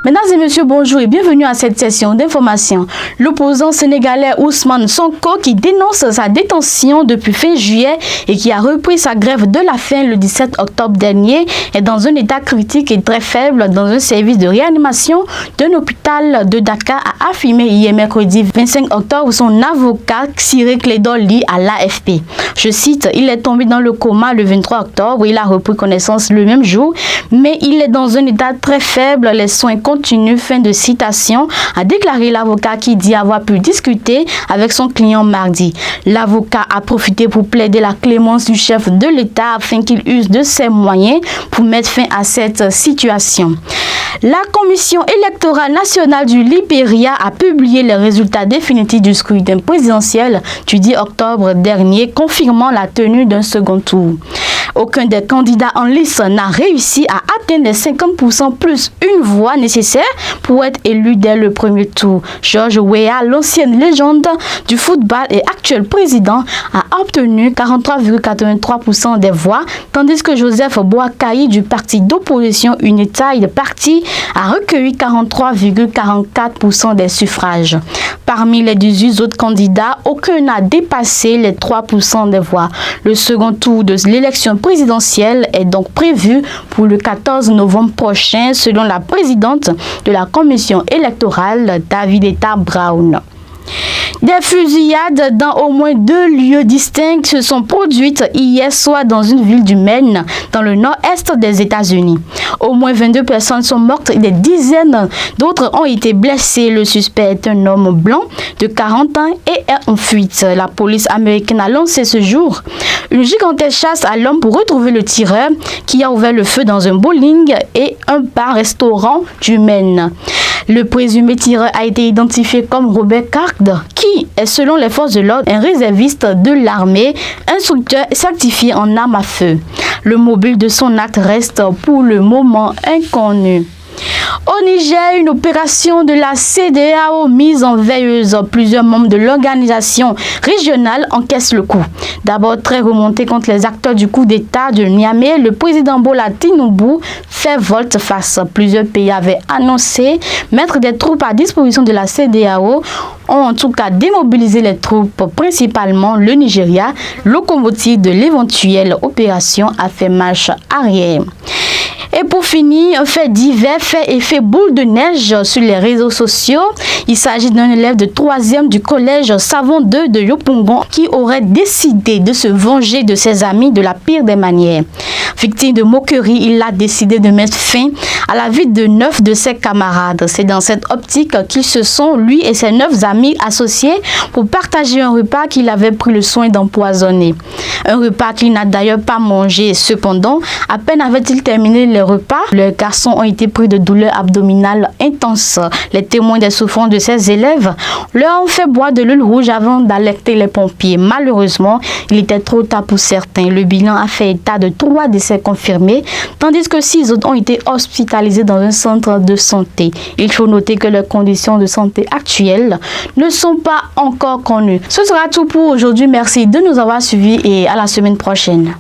Mesdames et messieurs, bonjour et bienvenue à cette session d'information. L'opposant sénégalais Ousmane Sonko, qui dénonce sa détention depuis fin juillet et qui a repris sa grève de la faim le 17 octobre dernier, est dans un état critique et très faible dans un service de réanimation d'un hôpital de Dakar, a affirmé hier mercredi 25 octobre son avocat Cyril Clédor Ly à l'AFP. Je cite, « Il est tombé dans le coma le 23 octobre, il a repris connaissance le même jour, mais il est dans un état très faible, les soins continuent, fin de citation, a déclaré l'avocat qui dit avoir pu discuter avec son client mardi. L'avocat a profité pour plaider la clémence du chef de l'État afin qu'il use de ses moyens pour mettre fin à cette situation. La Commission électorale nationale du Libéria a publié les résultats définitifs du scrutin présidentiel du 10 octobre dernier, confirmant la tenue d'un second tour. Aucun des candidats en lice n'a réussi à atteindre les 50% plus une voix nécessaire pour être élu dès le premier tour. Georges Weah, l'ancienne légende du football et actuel président, a obtenu 43,83% des voix, tandis que Joseph Boakai du parti d'opposition United Party a recueilli 43,44% des suffrages. Parmi les 18 autres candidats, aucun n'a dépassé les 3% des voix. Le second tour de l'élection présidentielle est donc prévu pour le 14 novembre prochain, selon la présidente de la commission électorale, Davidetta Brown. Des fusillades dans au moins 2 lieux distincts se sont produites hier soir dans une ville du Maine, dans le nord-est des États-Unis. Au moins 22 personnes sont mortes et des dizaines d'autres ont été blessées. Le suspect est un homme blanc de 40 ans et est en fuite. La police américaine a lancé ce jour une gigantesque chasse à l'homme pour retrouver le tireur qui a ouvert le feu dans un bowling et un bar-restaurant du Maine. Le présumé tireur a été identifié comme Robert Card, qui est selon les forces de l'ordre un réserviste de l'armée, instructeur certifié en armes à feu. Le mobile de son acte reste pour le moment inconnu. Au Niger, une opération de la CEDEAO mise en veilleuse. Plusieurs membres de l'organisation régionale encaissent le coup. D'abord très remonté contre les acteurs du coup d'État de Niamey, le président Bola Tinubu fait volte-face. Plusieurs pays avaient annoncé mettre des troupes à disposition de la CEDEAO, ont en tout cas démobilisé les troupes, principalement le Nigeria, locomotive de l'éventuelle opération, a fait marche arrière. Et pour finir, un fait divers fait effet boule de neige sur les réseaux sociaux. Il s'agit d'un élève de 3e du collège Savon 2 de Yopougon qui aurait décidé de se venger de ses amis de la pire des manières. Victime de moquerie, il a décidé de mettre fin à la vie de 9 de ses camarades. C'est dans cette optique qu'ils se sont, lui et ses 9 amis, associés pour partager un repas qu'il avait pris le soin d'empoisonner. Un repas qu'il n'a d'ailleurs pas mangé. Cependant, à peine avait-il terminé les repas, les garçons ont été pris de douleurs abdominales intenses. Les témoins des souffrances de ces élèves leur ont fait boire de l'huile rouge avant d'alerter les pompiers. Malheureusement, il était trop tard pour certains. Le bilan a fait état de 3 décès confirmés, tandis que 6 autres ont été hospitalisés dans un centre de santé. Il faut noter que leurs conditions de santé actuelles ne sont pas encore connues. Ce sera tout pour aujourd'hui. Merci de nous avoir suivis et à la semaine prochaine.